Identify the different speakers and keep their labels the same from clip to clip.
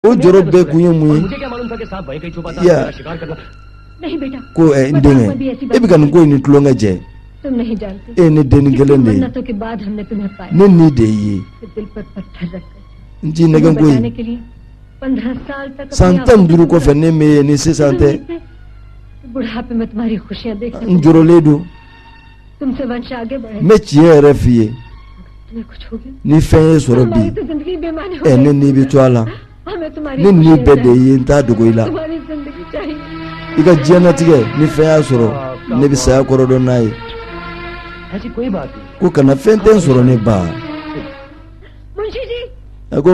Speaker 1: वो जोरो बे कुए मुए
Speaker 2: मुझे क्या मालूम था कि सांप वहीं कहीं छुपा था,
Speaker 1: या
Speaker 2: शिकार करना। नहीं बेटा,
Speaker 1: को इंडेंगे ए भी kan को इन तुलोंगा जे
Speaker 3: तुम नहीं जानते
Speaker 1: ए ने देन गलन दे
Speaker 3: मन्नतों के बाद हमने तुम्हें पाया।
Speaker 1: ने नी दे ये
Speaker 3: दिल पर पत्थर रखकर
Speaker 1: जी नगन कोई
Speaker 3: बचाने के लिए 15 साल तक
Speaker 1: santam duru ko fenne me ni se sante
Speaker 3: बुढ़ापे में तुम्हारी खुशियां देख
Speaker 1: जोरो ले दो
Speaker 3: तुमसे वंश आगे बढ़े।
Speaker 1: मैं चिए रफिए
Speaker 3: तुम्हें कुछ हो गया
Speaker 1: ni fe soro bi
Speaker 3: तो जिंदगी बेमानी हो
Speaker 1: e ne ni bi twala
Speaker 3: हमें तुम्हारी
Speaker 1: ni ni
Speaker 3: खुशियां
Speaker 1: be de
Speaker 3: चाहिए।
Speaker 1: yin ta dugo ila
Speaker 3: तुम्हारी जिंदगी चाहिए।
Speaker 1: ika jena tige ni fe soro ne bi sa ko do nai
Speaker 2: ऐसी कोई बात नहीं।
Speaker 1: ko kana fenten soro ne ba
Speaker 3: Munshi ji
Speaker 1: ko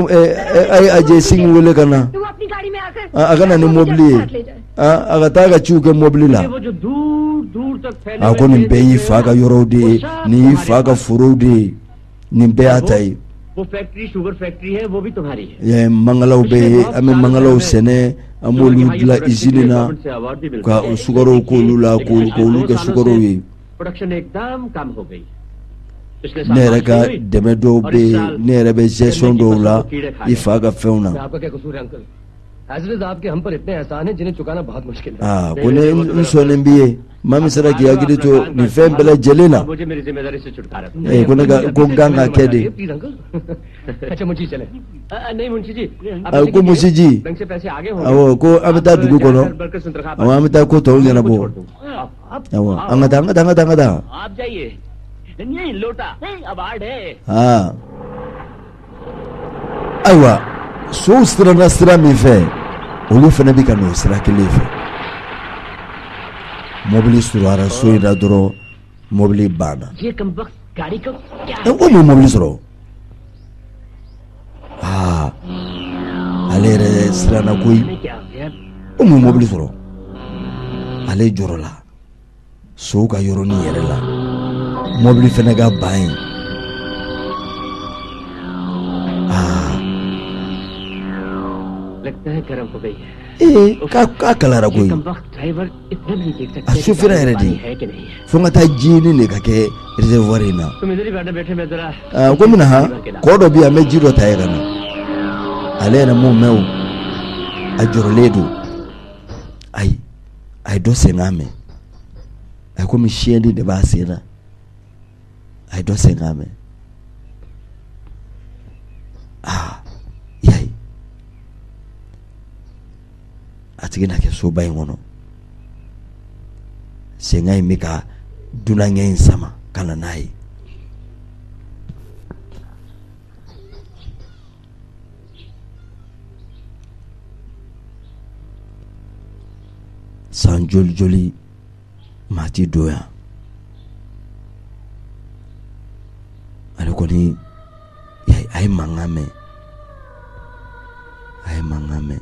Speaker 1: ai aje sing wele kana
Speaker 3: तुम अपनी गाड़ी में आकर
Speaker 1: agana ni mobli aga ta ga chu ke mobli la
Speaker 2: वो जो दूर दूर तक फैले
Speaker 1: a ko ni be yi fa ga yoro de ni fa ga furo de ni be atai
Speaker 2: वो फैक्ट्री शुगर फैक्ट्री है, वो भी तुम्हारी है।
Speaker 1: ye mangalaw be ame mangalaw sene amolu la izilina ka sugaro ko lula ko lu ke sugaro yi
Speaker 2: production एकदम कम हो गई।
Speaker 1: nere ka deme do be nere be gestion do la ifa ga feuna
Speaker 2: आपका क्या कसूर है अंकल? हजरत आपके हम पर इतने एहसान हैं जिन्हें चुकाना बहुत मुश्किल है।
Speaker 1: ah kone insone mbiye mami sara ki agiri to ni fem bela jelena
Speaker 2: मुझे मेरी जिम्मेदारी से छुटकारा दो।
Speaker 1: eh kone ga ko ganga kede
Speaker 2: please uncle. अच्छा मुंशी चले। नहीं मुंशी जी,
Speaker 1: ko musiji
Speaker 2: बैंक से पैसे आगे होंगे।
Speaker 1: awo ko amita dugu kono
Speaker 2: बरकत से तनख्वाह
Speaker 1: awo amita ko to ngena bo awo angada
Speaker 2: आप जाइए। नहीं लोटा नहीं, अब आड़ है।
Speaker 1: ah aiwa so sira na sira mi fe olu fana bi ka no sira kele fe mobili surara so ida doro mobili bana
Speaker 2: ये कम वक्त गाड़ी को क्या
Speaker 1: ko mo mobili soro ah ale re sira na koi
Speaker 2: क्या हो गया?
Speaker 1: o mo mobili soro ale joro la so ka yoro ni yere la mobili fana ga bain
Speaker 2: लगता है गर्म हो गई है।
Speaker 1: ka kalara koi
Speaker 2: कम वक्त ड्राइवर इतना नहीं देख सकते
Speaker 1: a sufira yere di
Speaker 2: है कि नहीं है।
Speaker 1: fonga ta jini ne ka ke reservoir ina
Speaker 2: तुम इधर ही बैठे मैं जरा
Speaker 1: ko mina ha ko do bi ame jiro ta yega na ale na mo meu a joro ledu ai do sengame ai ko mi shiendi de ba sena ai do sengame yai atigina ke so bai ngono sengai mika dunanga insama kana nai san joli mati doya ale koni yai ai mangame ai mangame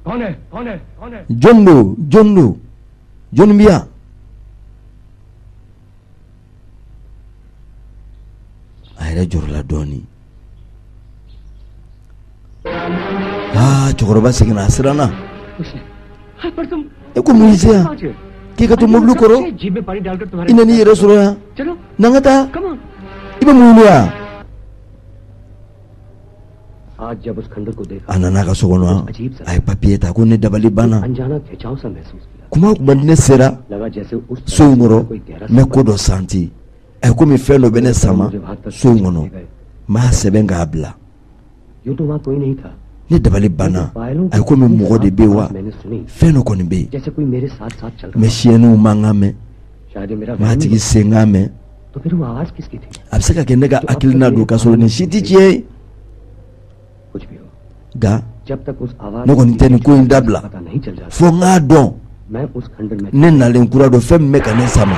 Speaker 2: कौन है
Speaker 1: John Bia ayra jorla doni chokoroba sigina asrana
Speaker 2: पर तुम
Speaker 1: eko muizia ki ka tu moblu koro
Speaker 2: जीभ में पानी डालकर तुम्हारे
Speaker 1: inani yera sura
Speaker 2: चलो
Speaker 1: nangata
Speaker 2: come on.
Speaker 1: iba mulia
Speaker 2: आज जब उस खंडर को देखा
Speaker 1: anana ka sogono ay papieta ko ne dabali bana
Speaker 2: अनजाना खिंचाव सा महसूस किया।
Speaker 1: kuma kubandine sera
Speaker 2: लगा जैसे उस
Speaker 1: soingoro
Speaker 2: कोई गहरा
Speaker 1: me kodo santi ay ko mi felo bene sama soingono ma sebenga abla
Speaker 2: यूं तो वहाँ कोई नहीं था।
Speaker 1: ni dabali bana ay ko mi mugo de bewa
Speaker 2: मैंने सुनी
Speaker 1: feno ko ni be
Speaker 2: जैसे कोई मेरे साथ साथ चल रहा
Speaker 1: me shienu mangame
Speaker 2: शायद ये मेरा
Speaker 1: ma
Speaker 2: वहम
Speaker 1: tigi
Speaker 2: ही
Speaker 1: sengame
Speaker 2: हो। तो फिर वो आवाज किसकी थी?
Speaker 1: absaka kendega akilina do kasolo ni shiti chie
Speaker 2: कुछ भी हो,
Speaker 1: ga
Speaker 2: जब तक उस आवाज
Speaker 1: no ko ni teni ko indabla
Speaker 2: पता नहीं चल जाता
Speaker 1: fo nga don
Speaker 2: मैं उस खंडर में
Speaker 1: ne na len kura do fem me kanen sama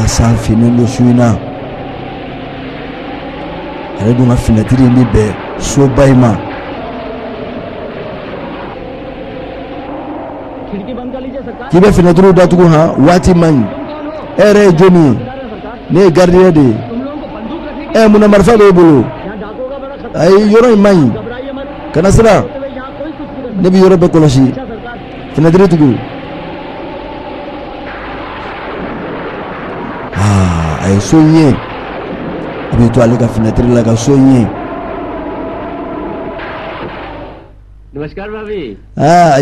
Speaker 1: san fini lo suina ale dunga finatiri ni be so baima
Speaker 2: खिड़की बंद कर लीजिए सरकार।
Speaker 1: kibe finatiri da tugu ha wati man ere joni ne gardien de
Speaker 2: तुम लोगों को बंदूक रखने
Speaker 1: muna marfa do bulu
Speaker 2: यहाँ डाकुओं का बड़ा
Speaker 1: ay yoro imai kana sira ne bi yoro be kolosi fenêtre tugu ay soñé abi to ale ka fenêtre la ka soñé
Speaker 2: नमस्कार भाभी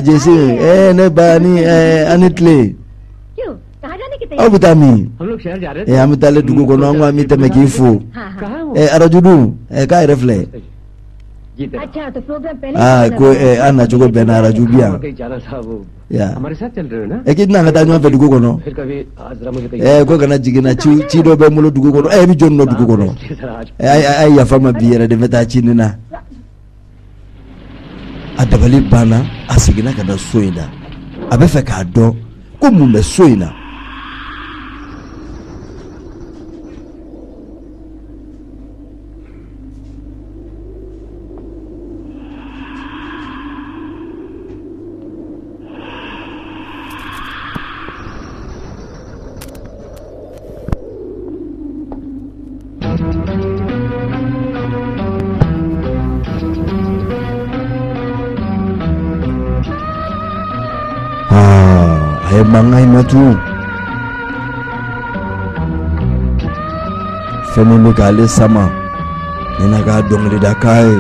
Speaker 1: जैसे ने बानी अनितले
Speaker 3: क्यों कहाँ जाने की
Speaker 1: अब
Speaker 3: तैयारी
Speaker 1: बतामी
Speaker 2: हम लोग शहर जा रहे थे
Speaker 1: हम ताले दुगो को नंगा मी ते मेकिफो
Speaker 3: हाँ हाँ
Speaker 2: कहाँ है वो?
Speaker 1: arajudu ka refle
Speaker 2: जी तेरा
Speaker 3: अच्छा तो प्रोग्राम पहले
Speaker 1: ko ana chugo bena arajubia
Speaker 2: कहीं जाना था वो
Speaker 1: या
Speaker 2: हमारे साथ चल रहे हो ना
Speaker 1: kidna ngata nwa fe dugo ko no
Speaker 2: फिर कभी आज जरा मुझे कहीं
Speaker 1: ko kana jigina chi do be mulo dugo ko no bi jonno dugo ko no
Speaker 2: इसलिए जरा आज
Speaker 1: ay ya fama biere de meta chinina adabali bana asigina kana soina abe fe ka do ko mu me soina ay mangai matu femi mi kale sama nina ga dongli da kai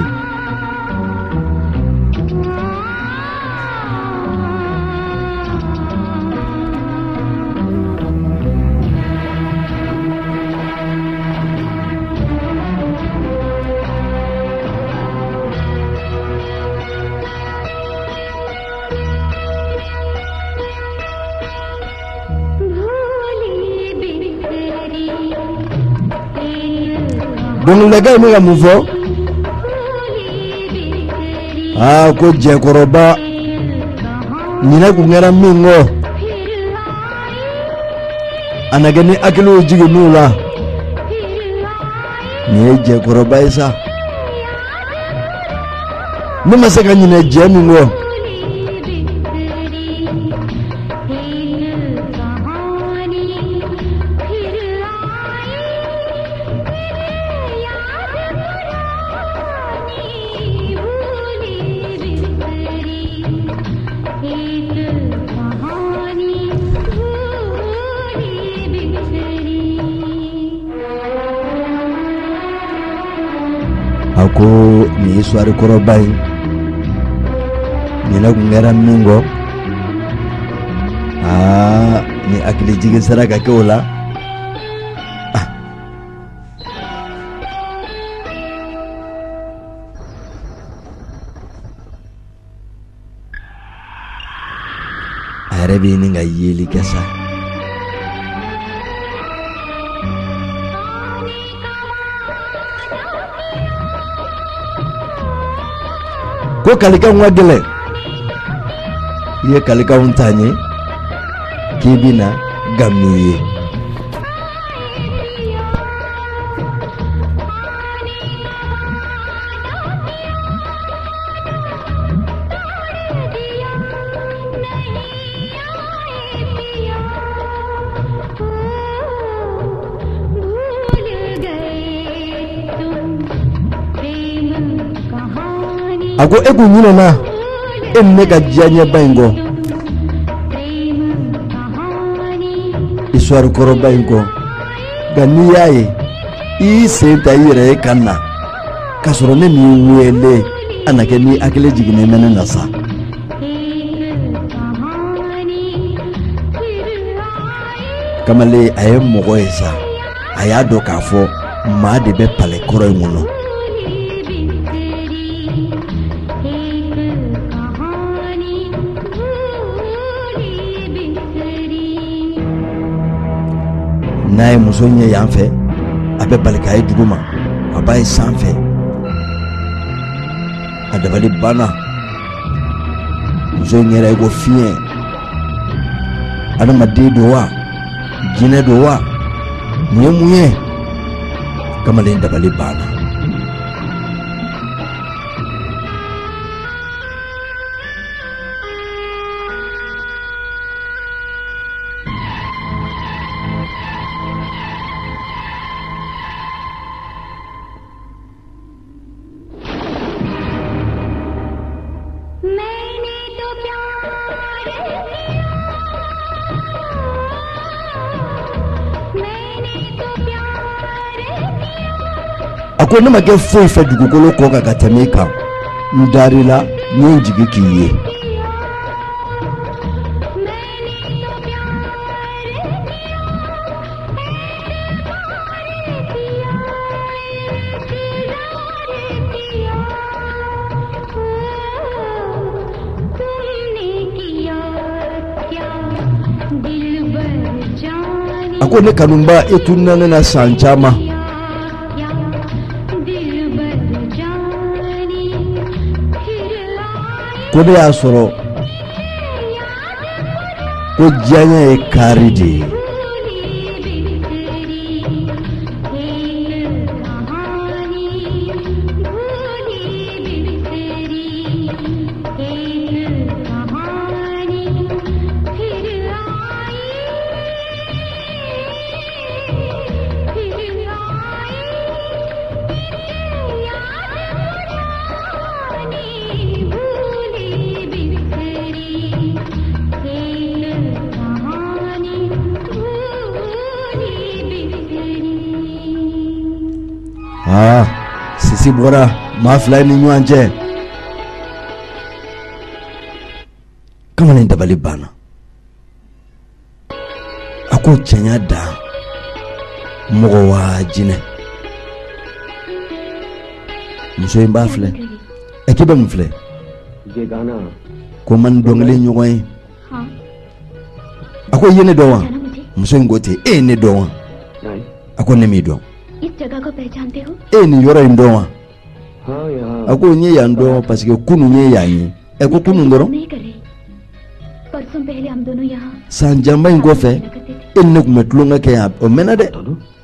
Speaker 1: dongli da kai mi ga mufo ko je koroba nina ku ngara mingo anagani akilu jigi nula ni je koroba isa ni masaka nyine je mingo ako ni histoire korobai ni na ngara mingo ni akili jigi saraka keola arabi ni ngayeli kesa ko kalika ngwagele ye kalika untanye kibina gamiye ako egu nyina na emme ka janye bango histoire koro bango gani yaye I senta yire kana kasoro ne mi wele anake ni akele jigine mena nasa kamale aye mogo esa aya do kafo ma de be pale koro ngono naye muso ɲɛ yan fɛ a bɛ bali k'a ye duguma a b'a ye sanfɛ a dabali banna muso ɲɛra i ko fiɲɛ adamaden don wa jinɛ don wa mun ye mun ye kamalen dabali banna ko ne ma kɛ foyi fɛ dugukolo kɔ kan ka tɛmɛ i kan n dar'i la n ye n jigi k'i ye a ko ne kanunba e tununa ne na san caman ko ne y'a sɔrɔ ko diɲɛ ye kaari de ye sisi bɔra maa fila ni ɲɔgɔn cɛ kamalen dabali banna a ko cɛnya dan mɔgɔ waa jinɛ muso in b'a filɛ ɛ k'i bɛ mun filɛ ko man dɔnkili ɲɔgɔn ye a ko i ye ne dɔn wa muso in ko ten e ye ne dɔn wa a ko ne m'i dɔn e ni yɔrɔ in dɔn wa a ko n ye yan dɔn parce que kunun ye yan ye ɛ ko kunun dɔrɔn san janba in kɔfɛ e ni ne tun bɛ tulonkɛ kɛ yan o mɛnna dɛ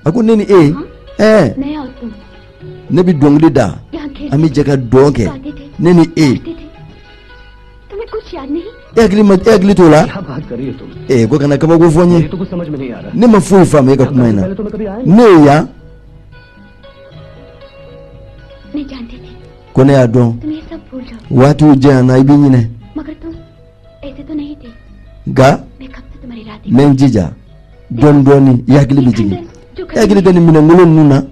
Speaker 1: a ko ne ni e ne bɛ dɔnkili da an bɛ jɛ ka dɔn kɛ ne ni e hakili t'o la ko kana kabako fɔ n ye ne ma foyi faamu e ka kuma in na ne ye yan ko ne y'a dɔn waatiw janyana i b'i ɲinɛ nka n bɛ n jija dɔɔni dɔɔni i hakili bɛ jigin e hakili tɛ nin minɛnkolon ninnu na